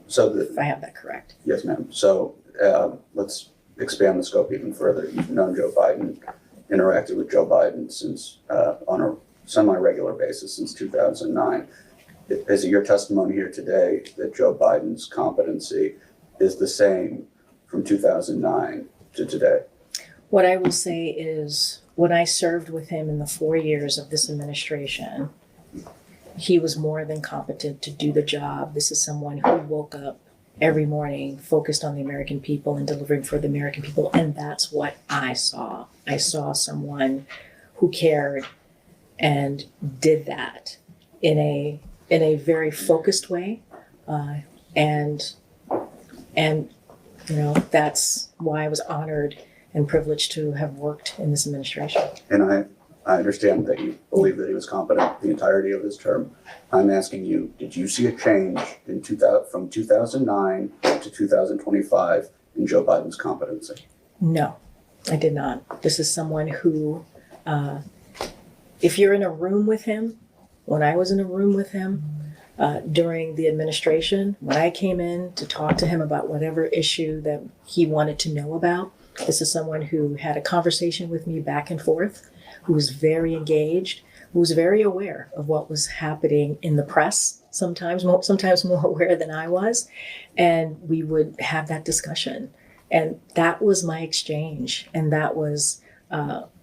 if I have that correct. Yes, ma'am. So let's expand the scope even further. You've known Joe Biden, interacted with Joe Biden since on a semi-regular basis since 2009. Is it your testimony here today that Joe Biden's competency is the same from 2009 to today? What I will say is, when I served with him in the 4 years of this administration, he was more than competent to do the job. This is someone who woke up every morning focused on the American people and delivering for the American people. And that's what I saw. I saw someone who cared and did that in a very focused way. And you know, that's why I was honored and privileged to have worked in this administration. And I understand that you believe that he was competent the entirety of his term. I'm asking you, did you see a change in from 2009 to 2025 in Joe Biden's competency? No, I did not. This is someone who, if you're in a room with him, when I was in a room with him during the administration, when I came in to talk to him about whatever issue that he wanted to know about, this is someone who had a conversation with me back and forth, who was very engaged, who was very aware of what was happening in the press, sometimes more aware than I was. And we would have that discussion. And that was my exchange. And that was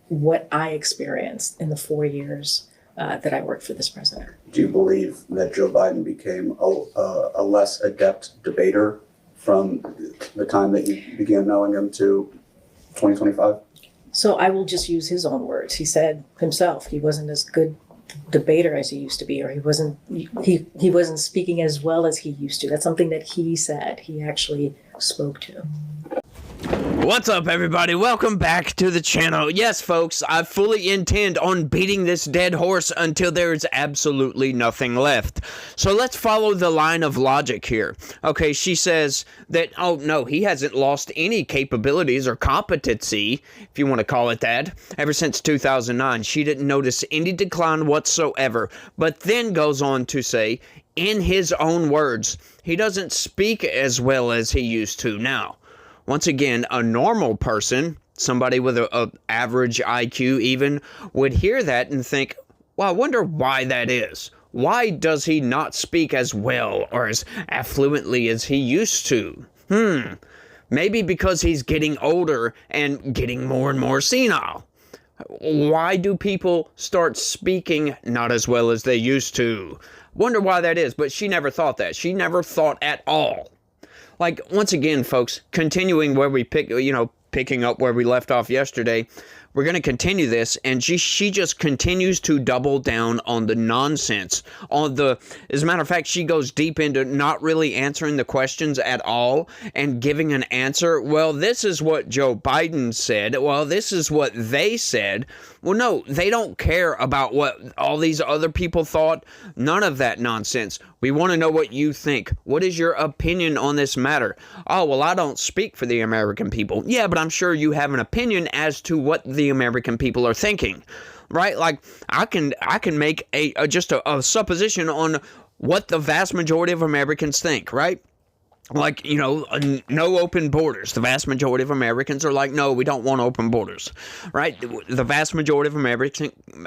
what I experienced in the 4 years that I worked for this president. Do you believe that Joe Biden became a less adept debater from the time that you began knowing him to 2025? So I will just use his own words. He said himself he wasn't as good debater as he used to be, or he wasn't speaking as well as he used to. That's something that he said. He actually spoke to. What's up, everybody? Welcome back to the channel. Yes, folks, I fully intend on beating this dead horse until there is absolutely nothing left. So let's follow the line of logic here. Okay, she says that, oh no, he hasn't lost any capabilities or competency, if you want to call it that, ever since 2009. She didn't notice any decline whatsoever, but then goes on to say, in his own words, he doesn't speak as well as he used to now. Once again, a normal person, somebody with a average IQ even, would hear that and think, well, I wonder why that is. Why does he not speak as well or as affluently as he used to? Maybe because he's getting older and getting more and more senile. Why do people start speaking not as well as they used to? Wonder why that is, but she never thought that. She never thought at all. Like, once again, folks, continuing where we picking up where we left off yesterday, we're going to continue this, and she just continues to double down on the nonsense. As a matter of fact, she goes deep into not really answering the questions at all and giving an answer. Well, this is what Joe Biden said. Well, this is what they said. Well, no, they don't care about what all these other people thought. None of that nonsense. We want to know what you think. What is your opinion on this matter? Oh, well, I don't speak for the American people. Yeah, but I'm sure you have an opinion as to what the American people are thinking, right? Like, I can make just a supposition on what the vast majority of Americans think, right? Like, you know, no open borders. The vast majority of Americans are like, no, we don't want open borders, right? The vast majority of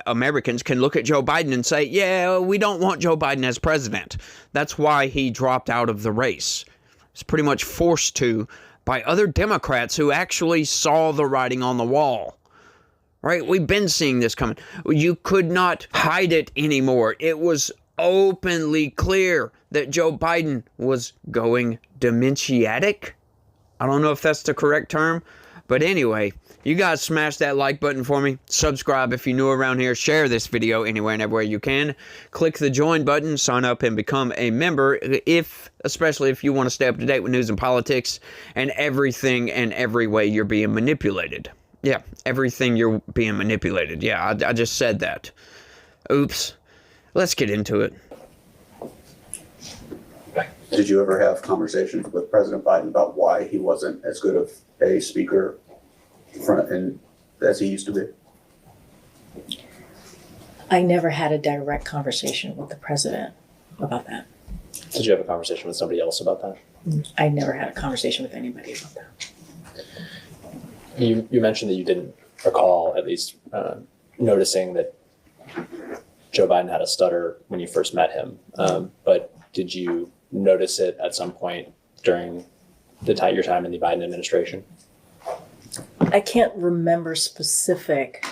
Americans can look at Joe Biden and say, yeah, we don't want Joe Biden as president. That's why he dropped out of the race. He's pretty much forced to by other Democrats who actually saw the writing on the wall. Right? We've been seeing this coming. You could not hide it anymore. It was openly clear that Joe Biden was going dementiatic. I don't know if that's the correct term, but anyway, you guys smash that like button for me. Subscribe if you're new around here. Share this video anywhere and everywhere you can. Click the join button, sign up and become a member, especially if you want to stay up to date with news and politics and everything and every way you're being manipulated. Yeah, everything you're being manipulated. Yeah, I just said that. Oops. Let's get into it. Did you ever have conversations with President Biden about why he wasn't as good of a speaker as he used to be? I never had a direct conversation with the president about that. Did you have a conversation with somebody else about that? I never had a conversation with anybody about that. You mentioned that you didn't recall, at least, noticing that Joe Biden had a stutter when you first met him. But did you notice it at some point during your time in the Biden administration? I can't remember specific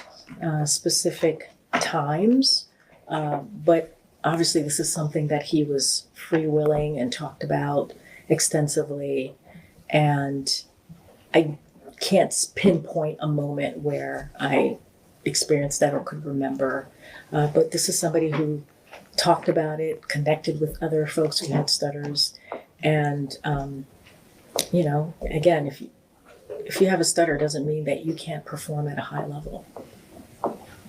times, but obviously this is something that he was free-willing and talked about extensively, and I can't pinpoint a moment where I experienced that or could remember. But this is somebody who talked about it, connected with other folks who had stutters, and again, if you have a stutter, doesn't mean that you can't perform at a high level.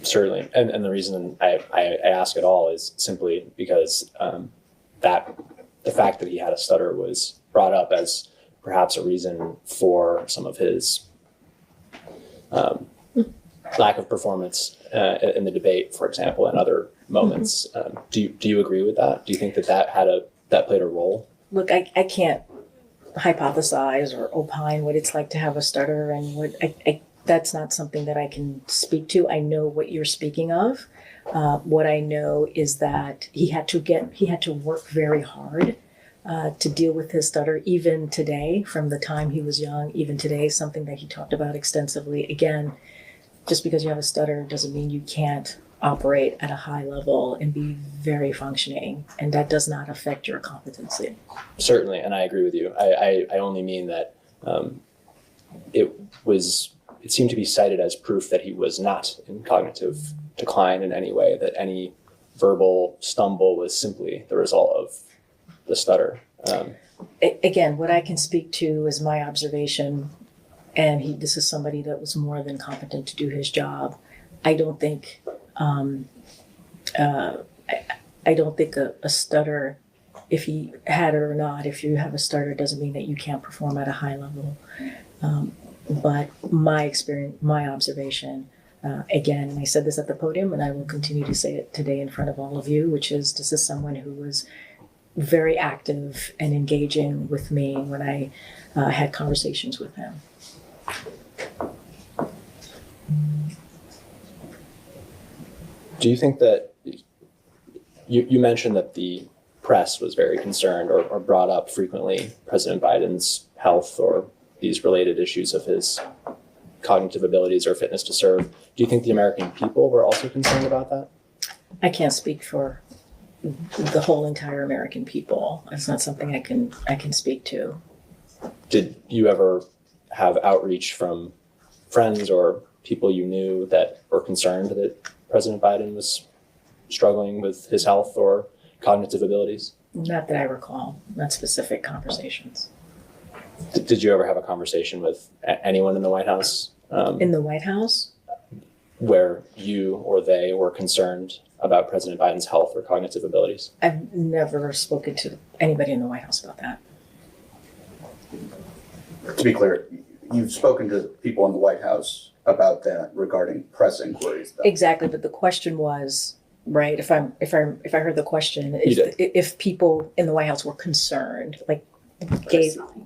Certainly, and the reason I ask it all is simply because that the fact that he had a stutter was brought up as perhaps a reason for some of his lack of performance in the debate, for example, and other moments. Do you agree with that? Do you think that played a role? Look, I can't hypothesize or opine what it's like to have a stutter, and what that's not something that I can speak to. I know what you're speaking of. What I know is that he had to work very hard to deal with his stutter, even today, from the time he was young, even today, something that he talked about extensively. Again, just because you have a stutter doesn't mean you can't operate at a high level and be very functioning, and that does not affect your competency. Certainly, and I agree with you. I only mean that it seemed to be cited as proof that he was not in cognitive decline in any way, that any verbal stumble was simply the result of the stutter. Again, what I can speak to is my observation, and this is somebody that was more than competent to do his job. I don't think a stutter, if he had it or not, if you have a stutter, doesn't mean that you can't perform at a high level. But my experience, my observation, again, and I said this at the podium, and I will continue to say it today in front of all of you, which is this is someone who was very active and engaging with me when I had conversations with him. Do you think that you mentioned that the press was very concerned or brought up frequently President Biden's health or these related issues of his cognitive abilities or fitness to serve? Do you think the American people were also concerned about that? I can't speak for the whole entire American people. It's not something I can speak to. Did you ever have outreach from friends or people you knew that were concerned that President Biden was struggling with his health or cognitive abilities? Not that I recall, not specific conversations. Did you ever have a conversation with anyone in the White House? In the White House? Where you or they were concerned about President Biden's health or cognitive abilities? I've never spoken to anybody in the White House about that. To be clear, you've spoken to people in the White House about that regarding press inquiries, though. Exactly, but the question was, right, if I heard the question, if people in the White House were concerned, like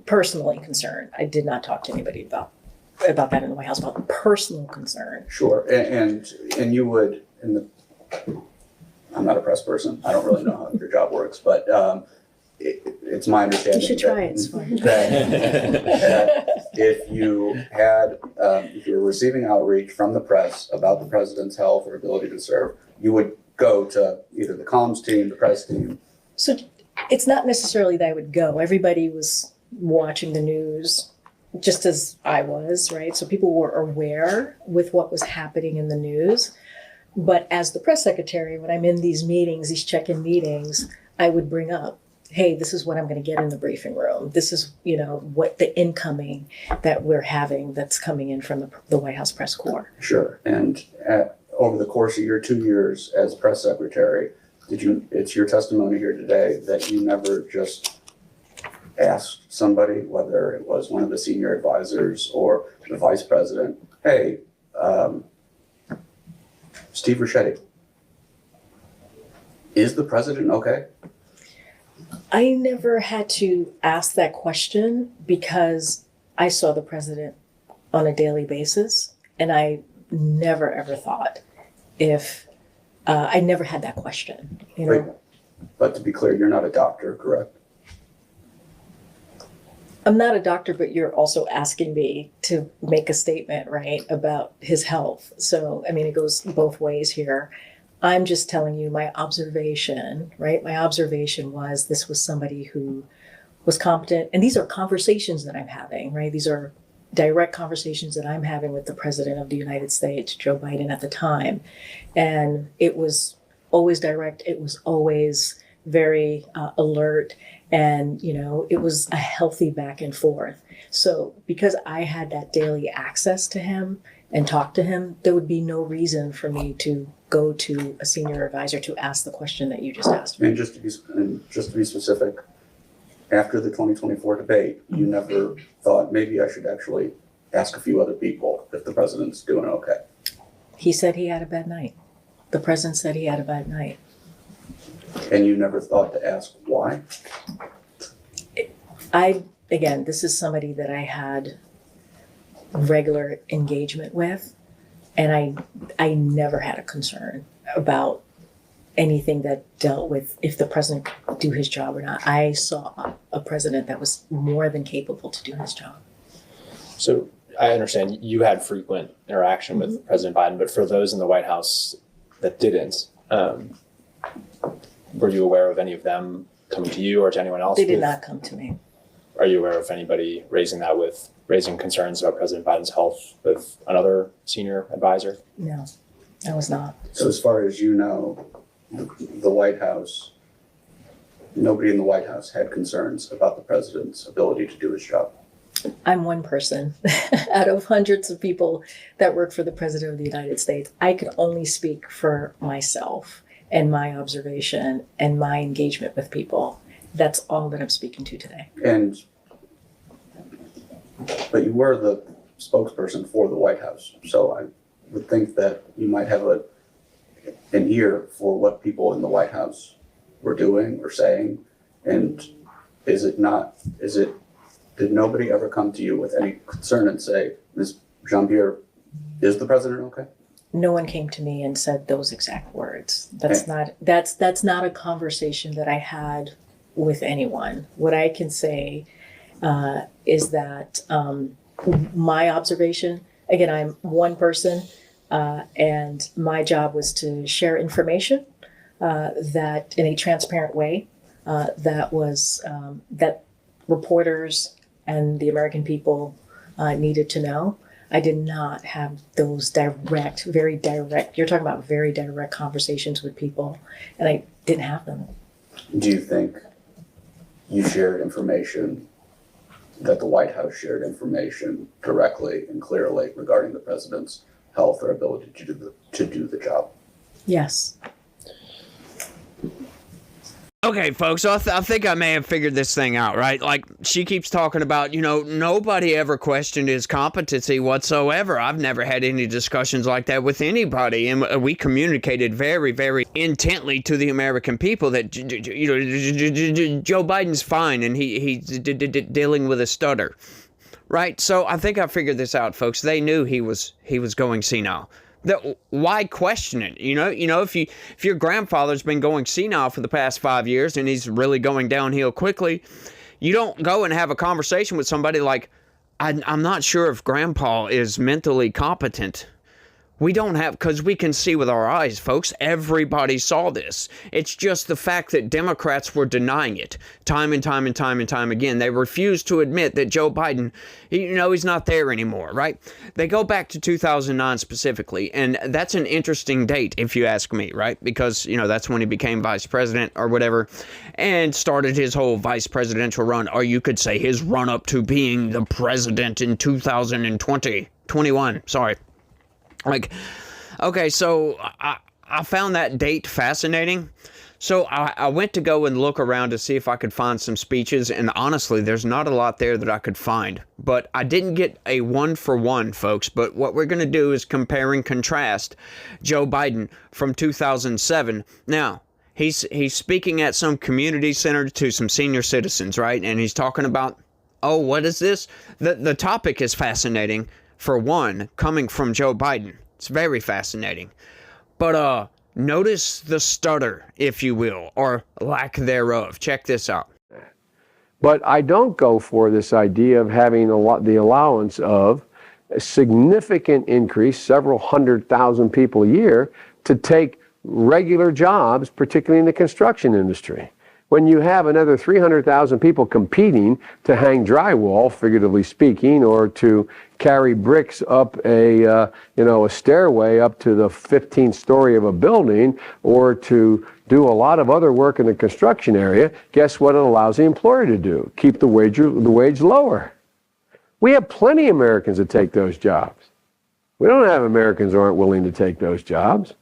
personally concerned. I did not talk to anybody about that in the White House, about personal concern. Sure, and you would, I'm not a press person. I don't really know how your job works, but it's my understanding. You should try it. It's fun. That if you were receiving outreach from the press about the president's health or ability to serve, you would go to either the comms team, the press team. So it's not necessarily that I would go. Everybody was watching the news just as I was, right? So people were aware with what was happening in the news. But as the press secretary, when I'm in these meetings, these check-in meetings, I would bring up, hey, this is what I'm going to get in the briefing room. This is, what the incoming that we're having that's coming in from the White House press corps. Sure. And over the course of your 2 years as press secretary, it's your testimony here today that you never just asked somebody, whether it was one of the senior advisors or the vice president, hey, Steve Ricchetti, is the president okay? I never had to ask that question because I saw the president on a daily basis, and I never ever thought if I never had that question. You know, Right. But to be clear, you're not a doctor, correct? I'm not a doctor, but you're also asking me to make a statement, right, about his health. So, I mean, it goes both ways here. I'm just telling you my observation, right? My observation was this was somebody who was competent. And these are conversations that I'm having, right? These are direct conversations that I'm having with the president of the United States, Joe Biden at the time. And it was always direct. It was always very alert. And, you know, it was a healthy back and forth. So because I had that daily access to him and talk to him, there would be no reason for me to go to a senior advisor to ask the question that you just asked me. And just to be specific, after the 2024 debate, you never thought maybe I should actually ask a few other people if the president's doing okay. He said he had a bad night. The president said he had a bad night. And you never thought to ask why? Again, this is somebody that I had regular engagement with, and I never had a concern about anything that dealt with if the president could do his job or not. I saw a president that was more than capable to do his job. So I understand you had frequent interaction with President Biden, but for those in the White House that didn't, were you aware of any of them coming to you or to anyone else? They did not come to me. Are you aware of anybody raising concerns about President Biden's health with another senior advisor? No, I was not. So as far as you know, the White House, nobody in the White House had concerns about the president's ability to do his job. I'm one person out of hundreds of people that work for the president of the United States. I could only speak for myself and my observation and my engagement with people. That's all that I'm speaking to today. But you were the spokesperson for the White House, so I would think that you might have an ear for what people in the White House were doing or saying. And did nobody ever come to you with any concern and say, Ms. Jean-Pierre, is the president okay? No one came to me and said those exact words. That's not a conversation that I had with anyone. What I can say is that my observation, again, I'm one person, and my job was to share information that in a transparent way that reporters and the American people needed to know. I did not have those very direct, you're talking about very direct conversations with people, and I didn't have them. Do you think you shared information, that the White House shared information directly and clearly regarding the president's health or ability to do the job? Yes. Okay, folks, so I think I may have figured this thing out, right? Like, she keeps talking about, nobody ever questioned his competency whatsoever. I've never had any discussions like that with anybody, and we communicated very, very intently to the American people that, Joe Biden's fine, and he's dealing with a stutter, right? So I think I figured this out, folks. They knew he was going senile. Why question it? If your grandfather's been going senile for the past 5 years and he's really going downhill quickly, you don't go and have a conversation with somebody like, I'm not sure if grandpa is mentally competent. We don't have, because we can see with our eyes, folks, everybody saw this. It's just the fact that Democrats were denying it time and time and time and time again. They refused to admit that Joe Biden, he's not there anymore, right? They go back to 2009 specifically, and that's an interesting date, if you ask me, right? Because, that's when he became vice president or whatever, and started his whole vice presidential run, or you could say his run up to being the president in 2021, sorry. Okay, so I found that date fascinating. So I went to go and look around to see if I could find some speeches, and honestly, there's not a lot there that I could find. But I didn't get a one-for-one, folks. But what we're going to do is compare and contrast Joe Biden from 2007. Now, He's speaking at some community center to some senior citizens, right? And he's talking about, oh, what is this? The topic is fascinating, for one, coming from Joe Biden. It's very fascinating. But notice the stutter, if you will, or lack thereof. Check this out. But I don't go for this idea of having the allowance of a significant increase, several 100,000 people a year, to take regular jobs, particularly in the construction industry. When you have another 300,000 people competing to hang drywall, figuratively speaking, or to carry bricks up a stairway up to the 15th story of a building, or to do a lot of other work in the construction area, guess what it allows the employer to do? Keep the wage lower. We have plenty of Americans that take those jobs. We don't have Americans who aren't willing to take those jobs.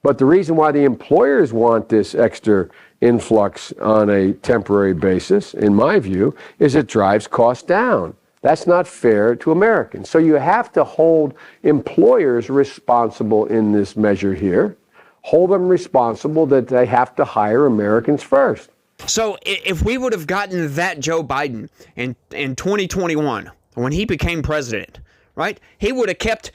But the reason why the employers want this extra influx on a temporary basis, in my view, is it drives costs down. That's not fair to Americans. So you have to hold employers responsible in this measure here. Hold them responsible that they have to hire Americans first. So if we would have gotten that Joe Biden in 2021, when he became president, right, he would have kept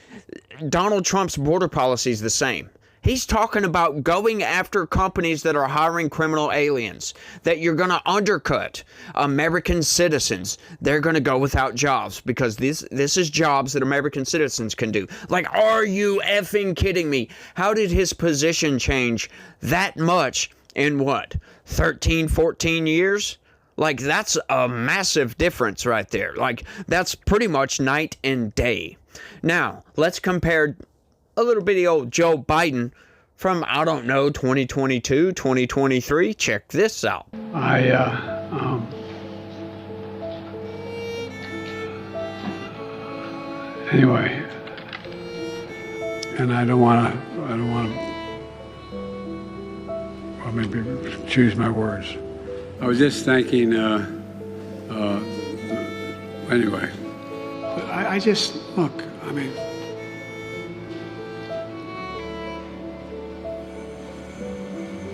Donald Trump's border policies the same. He's talking about going after companies that are hiring criminal aliens, that you're going to undercut American citizens. They're going to go without jobs because this is jobs that American citizens can do. Like, are you effing kidding me? How did his position change that much in what, 13, 14 years? Like, that's a massive difference right there. Like, that's pretty much night and day. Now, let's compare a little bitty old Joe Biden from, I don't know, 2022, 2023. Check this out. Anyway, and I don't want to, well, maybe choose my words. I was just thinking, anyway, but I just, look, I mean,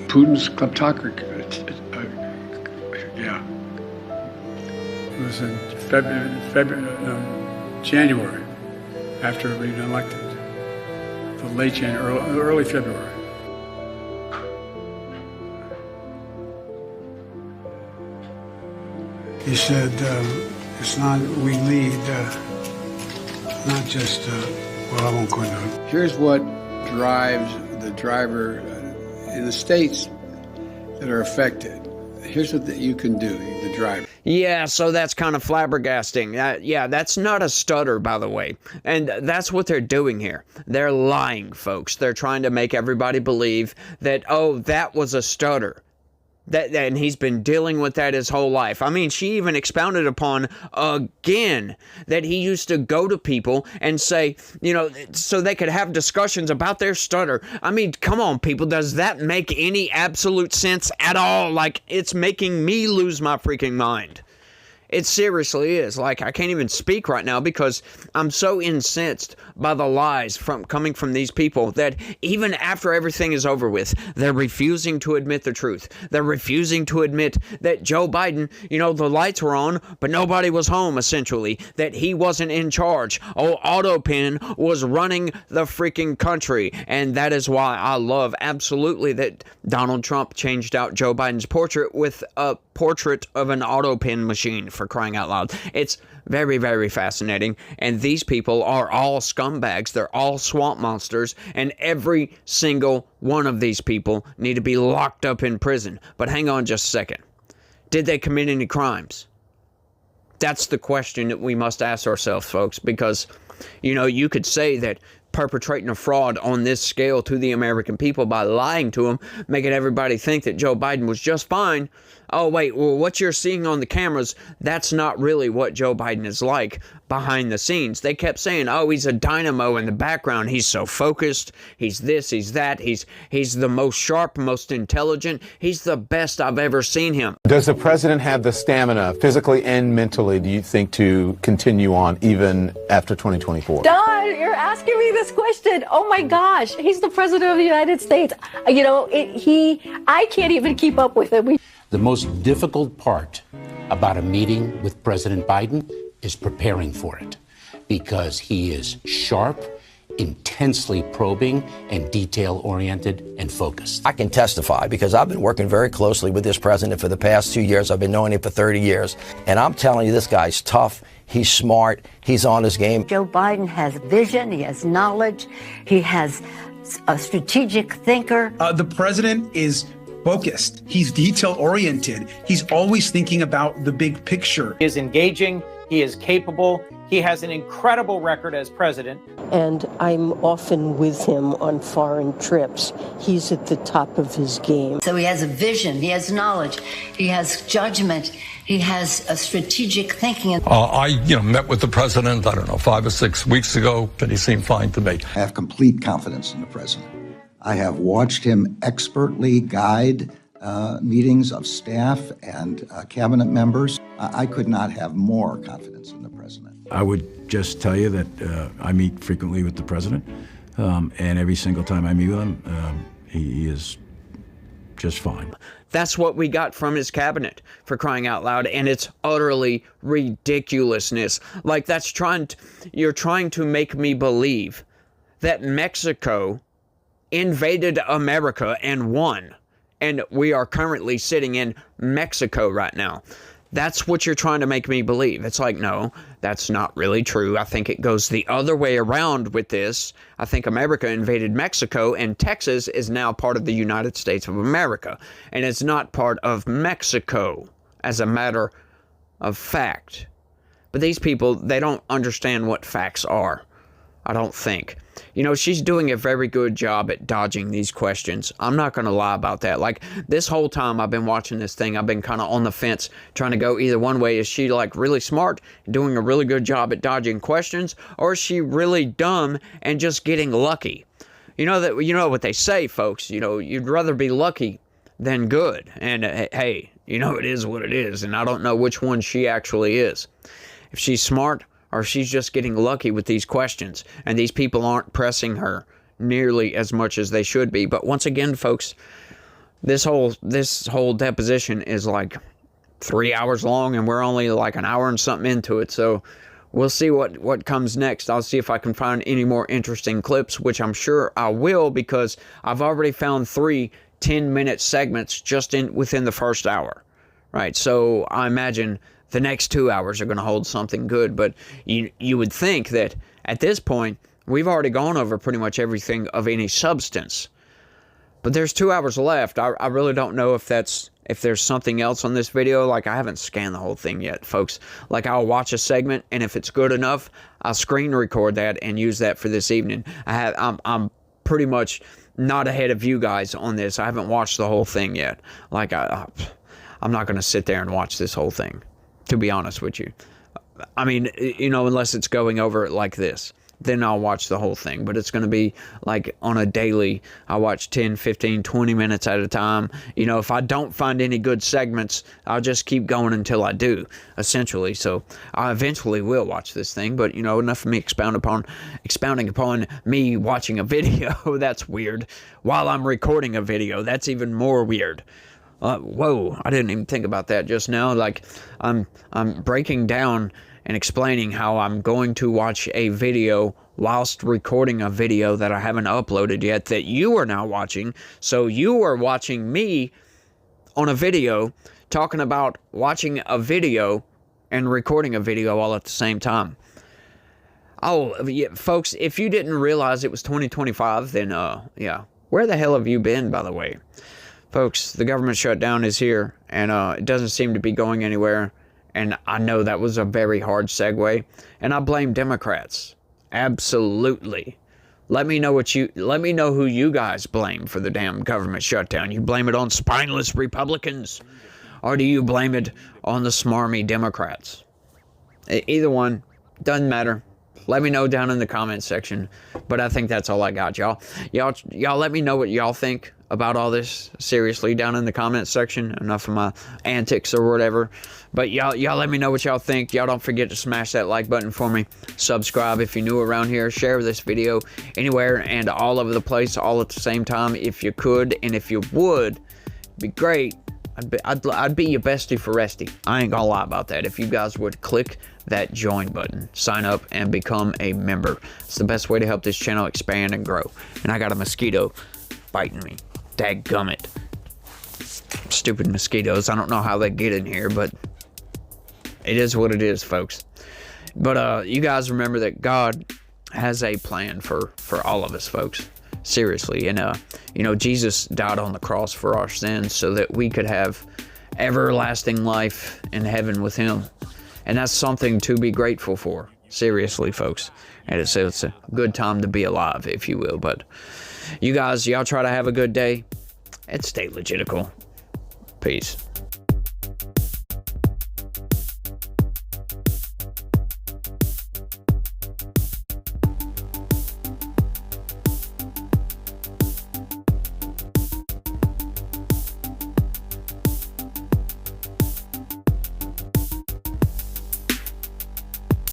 Putin's kleptocracy, yeah. It was in January, after being elected. The late January, early February. He said, it's not, we lead, not just, well, I won't go into it. Here's what drives the driver in the states that are affected. Here's what you can do, the driver. Yeah, so that's kind of flabbergasting. Yeah, that's not a stutter, by the way. And that's what they're doing here. They're lying, folks. They're trying to make everybody believe that, oh, that was a stutter. And he's been dealing with that his whole life. I mean, she even expounded upon again that he used to go to people and say, you know, so they could have discussions about their stutter. I mean, come on, people. Does that make any absolute sense at all? Like, it's making me lose my freaking mind. It seriously is. Like, I can't even speak right now because I'm so incensed by the lies coming from these people that even after everything is over with, they're refusing to admit the truth. They're refusing to admit that Joe Biden, you know, the lights were on, but nobody was home, essentially, that he wasn't in charge. Oh, AutoPen was running the freaking country. And that is why I love absolutely that Donald Trump changed out Joe Biden's portrait with a portrait of an AutoPen machine, for crying out loud. It's very, very fascinating. And these people are all scumbags. They're all swamp monsters. And every single one of these people need to be locked up in prison. But hang on just a second. Did they commit any crimes? That's the question that we must ask ourselves, folks, because, you know, you could say that perpetrating a fraud on this scale to the American people by lying to them, making everybody think that Joe Biden was just fine. Oh, wait, well, what you're seeing on the cameras, that's not really what Joe Biden is like behind the scenes. They kept saying, oh, he's a dynamo in the background. He's so focused. He's this, he's that. He's the most sharp, most intelligent. He's the best I've ever seen him. Does the president have the stamina, physically and mentally, do you think, to continue on even after 2024? Die! you're asking me this question. Oh my gosh, he's the president of the United States. You know, I can't even keep up with him. The most difficult part about a meeting with President Biden is preparing for it, because he is sharp, intensely probing, and detail-oriented and focused. I can testify because I've been working very closely with this president for the past 2 years. I've been knowing him for 30 years. And I'm telling you, this guy's tough. He's smart. He's on his game. Joe Biden has vision. He has knowledge. He has a strategic thinker. The president is focused. He's detail-oriented. He's always thinking about the big picture. He is engaging. He is capable. He has an incredible record as president. And I'm often with him on foreign trips. He's at the top of his game. So he has a vision. He has knowledge. He has judgment. He has a strategic thinking. I met with the president, I don't know, 5 or 6 weeks ago, and he seemed fine to me. I have complete confidence in the president. I have watched him expertly guide meetings of staff and cabinet members. I could not have more confidence in the president. I would just tell you that I meet frequently with the president, and every single time I meet with him, he is just fine. That's what we got from his cabinet, for crying out loud, and it's utterly ridiculousness. Like, you're trying to make me believe that Mexico invaded America and won, and we are currently sitting in Mexico right now. That's what you're trying to make me believe. It's like, no, that's not really true. I think it goes the other way around with this. I think America invaded Mexico, and Texas is now part of the United States of America, and it's not part of Mexico as a matter of fact. But these people, they don't understand what facts are, I don't think. You know, she's doing a very good job at dodging these questions. I'm not going to lie about that. Like, this whole time I've been watching this thing, I've been kind of on the fence, trying to go either one way. Is she, like, really smart, doing a really good job at dodging questions, or is she really dumb and just getting lucky? You know what they say, folks. You know, you'd rather be lucky than good. And, hey, you know, it is what it is, and I don't know which one she actually is. If she's smart, or she's just getting lucky with these questions, and these people aren't pressing her nearly as much as they should be. But once again, folks, this whole deposition is like 3 hours long, and we're only like an hour and something into it. So we'll see what comes next. I'll see if I can find any more interesting clips, which I'm sure I will, because I've already found 3 10-minute segments just within the first hour, right? So I imagine the next 2 hours are going to hold something good, but you would think that at this point, we've already gone over pretty much everything of any substance. But there's 2 hours left. I really don't know if there's something else on this video. Like, I haven't scanned the whole thing yet, folks. Like, I'll watch a segment, and if it's good enough, I'll screen record that and use that for this evening. I'm pretty much not ahead of you guys on this. I haven't watched the whole thing yet. Like, I'm not going to sit there and watch this whole thing, to be honest with you. I mean, you know, unless it's going over like this, then I'll watch the whole thing. But it's going to be like on a daily, I watch 10, 15, 20 minutes at a time. You know, if I don't find any good segments, I'll just keep going until I do, essentially. So I eventually will watch this thing. But, you know, enough of me expounding upon me watching a video. That's weird. While I'm recording a video, that's even more weird. Whoa, I didn't even think about that just now. Like, I'm breaking down and explaining how I'm going to watch a video whilst recording a video that I haven't uploaded yet that you are now watching. So you are watching me on a video talking about watching a video and recording a video all at the same time. Oh, yeah, folks, if you didn't realize it was 2025, then, yeah, where the hell have you been, by the way? Folks, the government shutdown is here, and it doesn't seem to be going anywhere. And I know that was a very hard segue, and I blame Democrats. Absolutely. Let me know who you guys blame for the damn government shutdown. You blame it on spineless Republicans, or do you blame it on the smarmy Democrats? Either one, doesn't matter. Let me know down in the comment section. But I think that's all I got, y'all. Y'all let me know what y'all think about all this seriously down in the comment section. Enough of my antics or whatever. But y'all let me know what y'all think. Y'all don't forget to smash that like button for me. Subscribe if you're new around here. Share this video anywhere and all over the place all at the same time if you could. And if you would, it'd be great. I'd be your bestie for Resty. I ain't gonna lie about that. If you guys would click that join button, sign up and become a member. It's the best way to help this channel expand and grow. And I got a mosquito biting me. Dadgummit. Stupid mosquitoes. I don't know how they get in here, but it is what it is, folks. But you guys remember that God has a plan for all of us, folks. Seriously. And you know, Jesus died on the cross for our sins so that we could have everlasting life in heaven with him. And that's something to be grateful for. Seriously, folks. And it's a good time to be alive, if you will. But you guys, y'all try to have a good day and stay legitical. Peace.